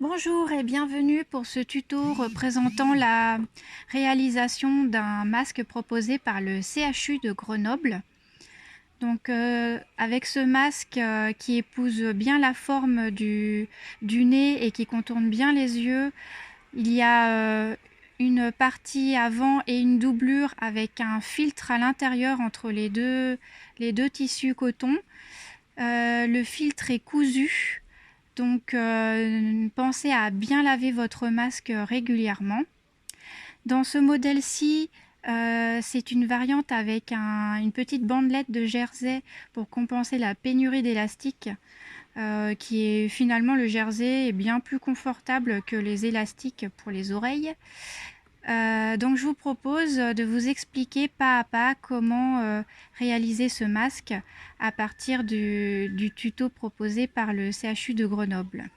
Bonjour et bienvenue pour ce tuto représentant la réalisation d'un masque proposé par le CHU de Grenoble. Donc avec ce masque qui épouse bien la forme du nez et qui contourne bien les yeux, il y a une partie avant et une doublure avec un filtre à l'intérieur entre les deux tissus coton. Le filtre est cousu. Donc, pensez à bien laver votre masque régulièrement. Dans ce modèle-ci, c'est une variante avec une petite bandelette de jersey pour compenser la pénurie d'élastique, qui est finalement le jersey est bien plus confortable que les élastiques pour les oreilles. Donc je vous propose de vous expliquer pas à pas comment réaliser ce masque à partir du tuto proposé par le CHU de Grenoble.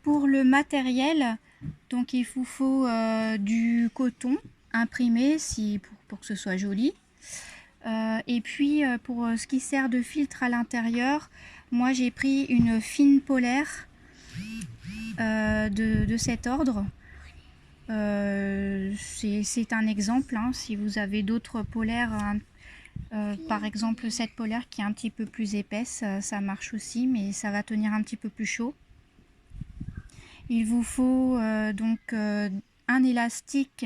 Pour le matériel, donc il vous faut du coton imprimé pour que ce soit joli. Et puis pour ce qui sert de filtre à l'intérieur, moi j'ai pris une fine polaire de cet ordre. C'est un exemple, hein. Si vous avez d'autres polaires, par exemple cette polaire qui est un petit peu plus épaisse, ça marche aussi, mais ça va tenir un petit peu plus chaud. Il vous faut donc un élastique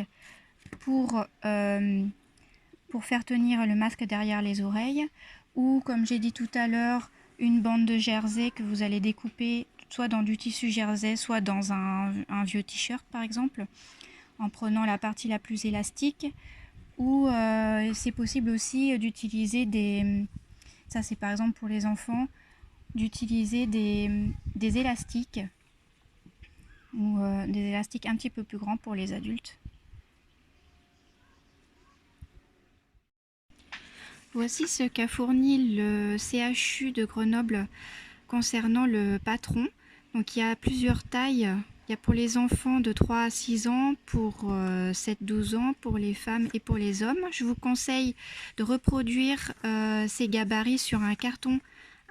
pour faire tenir le masque derrière les oreilles, ou comme j'ai dit tout à l'heure, une bande de jersey que vous allez découper soit dans du tissu jersey, soit dans un vieux t-shirt par exemple, en prenant la partie la plus élastique. Ou c'est possible aussi d'utiliser ça c'est par exemple pour les enfants, d'utiliser des élastiques, ou des élastiques un petit peu plus grands pour les adultes. Voici ce qu'a fourni le CHU de Grenoble concernant le patron. Donc il y a plusieurs tailles. Il y a pour les enfants de 3 à 6 ans, pour 7-12 ans, pour les femmes et pour les hommes. Je vous conseille de reproduire ces gabarits sur un carton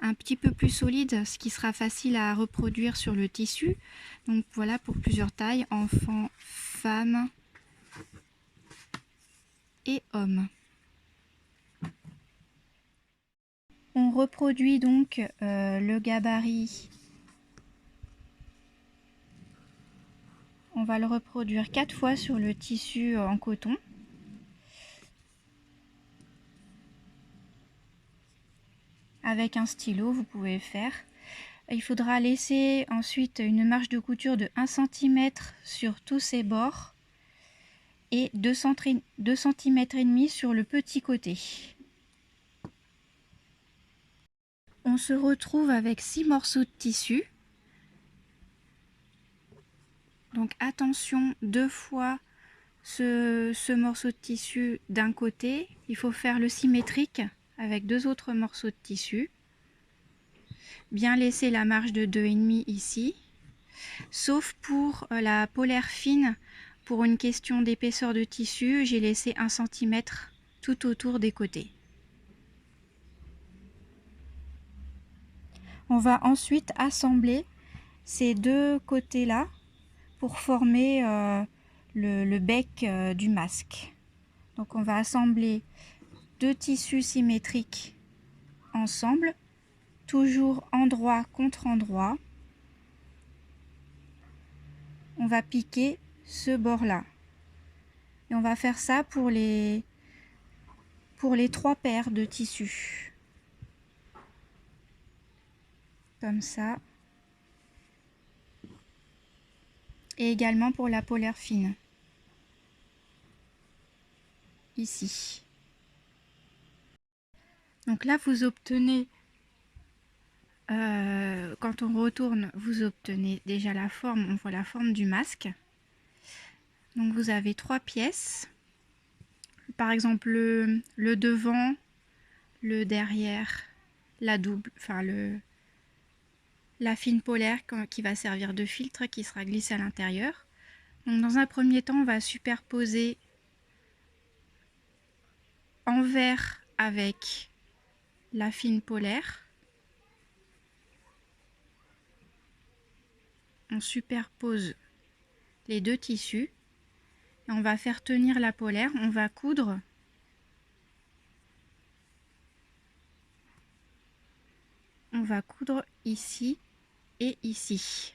un petit peu plus solide, ce qui sera facile à reproduire sur le tissu. Donc voilà pour plusieurs tailles, enfants, femmes et hommes. On reproduit donc le gabarit. On va le reproduire 4 fois sur le tissu en coton. Avec un stylo, vous pouvez faire. Il faudra laisser ensuite une marge de couture de 1 cm sur tous ces bords et 2 cm et demi sur le petit côté. On se retrouve avec 6 morceaux de tissu. Donc attention, 2 fois ce morceau de tissu d'un côté. Il faut faire le symétrique avec 2 autres morceaux de tissu. Bien laisser la marge de 2,5 ici. Sauf pour la polaire fine, pour une question d'épaisseur de tissu, j'ai laissé 1 cm tout autour des côtés. On va ensuite assembler ces deux côtés-là pour former le bec du masque. Donc on va assembler 2 tissus symétriques ensemble, toujours endroit contre endroit. On va piquer ce bord-là. Et on va faire ça pour les 3 paires de tissus. Comme ça. Et également pour la polaire fine. Ici. Donc là, vous obtenez, quand on retourne, vous obtenez déjà la forme, on voit la forme du masque. Donc vous avez 3 pièces. Par exemple, le devant, le derrière, la double, enfin la fine polaire qui va servir de filtre, qui sera glissée à l'intérieur. Donc dans un premier temps, on va superposer envers avec la fine polaire. on superpose les deux tissus et on va faire tenir la polaire. On va coudre ici et ici.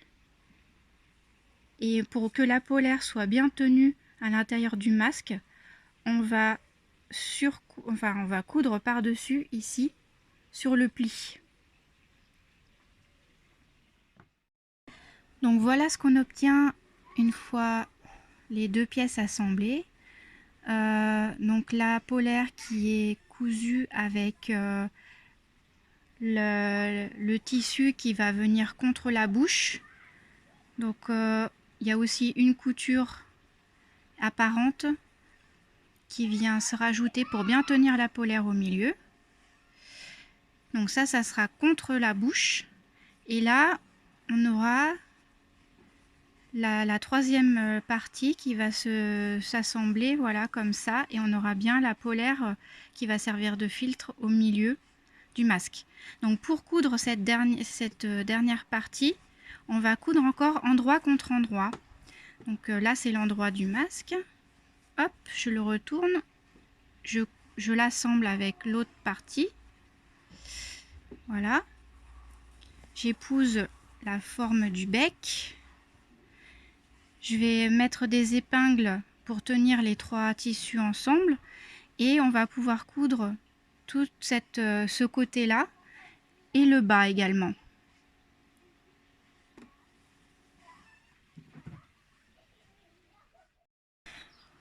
Et pour que la polaire soit bien tenue à l'intérieur du masque, on va coudre par-dessus ici sur le pli. Donc voilà ce qu'on obtient une fois les deux pièces assemblées. Donc la polaire qui est cousue avec le tissu qui va venir contre la bouche. Donc il y a aussi une couture apparente qui vient se rajouter pour bien tenir la polaire au milieu. Donc ça sera contre la bouche. Et là, on aura la troisième partie qui va s'assembler, voilà, comme ça. Et on aura bien la polaire qui va servir de filtre au milieu du masque. Donc pour coudre cette dernière partie, on va coudre encore endroit contre endroit. Donc là, c'est l'endroit du masque. Hop, je le retourne. Je l'assemble avec l'autre partie. Voilà. J'épouse la forme du bec. Je vais mettre des épingles pour tenir les trois tissus ensemble. Et on va pouvoir coudre tout ce côté-là et le bas également.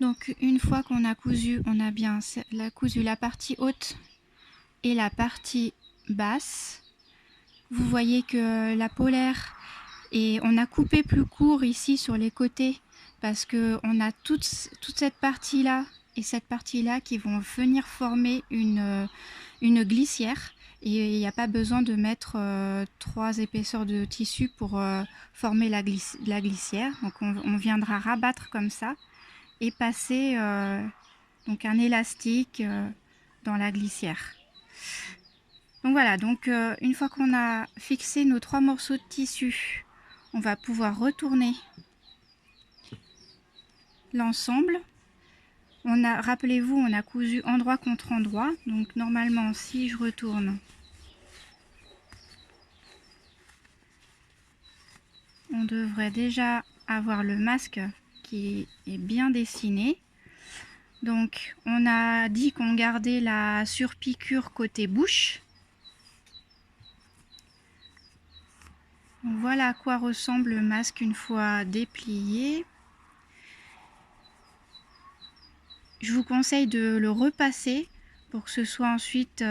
Donc une fois qu'on a cousu, on a bien cousu la partie haute et la partie basse. Vous voyez que la polaire, et on a coupé plus court ici sur les côtés parce que on a toute cette partie là et cette partie là qui vont venir former une glissière, et il n'y a pas besoin de mettre 3 épaisseurs de tissu pour former la glissière. Donc on viendra rabattre comme ça et passer donc un élastique dans la glissière. Donc voilà, donc une fois qu'on a fixé nos 3 morceaux de tissu, on va pouvoir retourner l'ensemble. Rappelez-vous, on a cousu endroit contre endroit. Donc normalement, si je retourne, on devrait déjà avoir le masque qui est bien dessiné. Donc on a dit qu'on gardait la surpiqûre côté bouche. Donc voilà à quoi ressemble le masque une fois déplié. Je vous conseille de le repasser pour que ce soit ensuite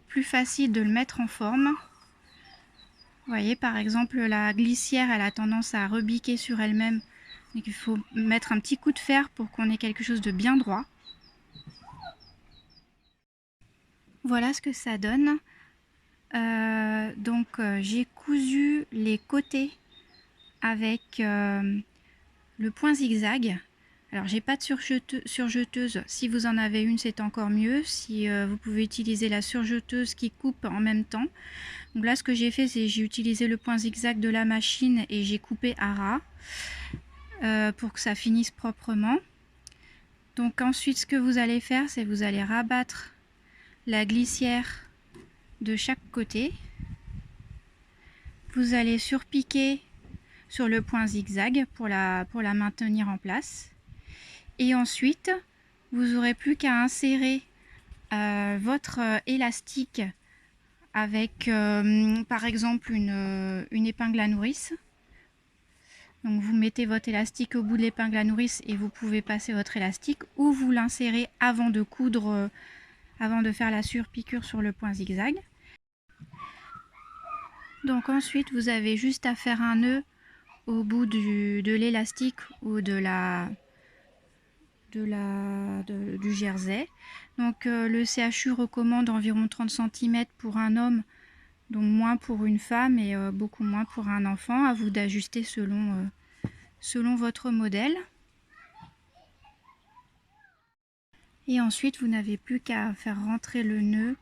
plus facile de le mettre en forme. Vous voyez, par exemple, la glissière, elle a tendance à rebiquer sur elle-même. Donc il faut mettre un petit coup de fer pour qu'on ait quelque chose de bien droit. Voilà ce que ça donne. J'ai cousu les côtés avec le point zigzag. Alors j'ai pas de surjeteuse, si vous en avez une c'est encore mieux, si vous pouvez utiliser la surjeteuse qui coupe en même temps. Donc là ce que j'ai fait, c'est j'ai utilisé le point zigzag de la machine et j'ai coupé à ras pour que ça finisse proprement. Donc ensuite ce que vous allez faire, c'est vous allez rabattre la glissière de chaque côté. Vous allez surpiquer sur le point zigzag pour la maintenir en place. Et ensuite, vous n'aurez plus qu'à insérer votre élastique avec par exemple une épingle à nourrice. Donc vous mettez votre élastique au bout de l'épingle à nourrice et vous pouvez passer votre élastique, ou vous l'insérez avant de coudre, avant de faire la surpiqûre sur le point zigzag. Donc ensuite vous avez juste à faire un nœud au bout de l'élastique ou du jersey. Donc le CHU recommande environ 30 cm pour un homme, donc moins pour une femme et beaucoup moins pour un enfant. À vous d'ajuster selon votre modèle. Et ensuite vous n'avez plus qu'à faire rentrer le nœud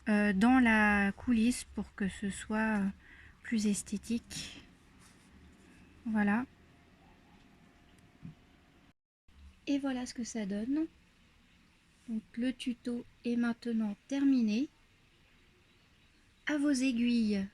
dans la coulisse pour que ce soit plus esthétique. Voilà. Et voilà ce que ça donne. Donc le tuto est maintenant terminé. À vos aiguilles.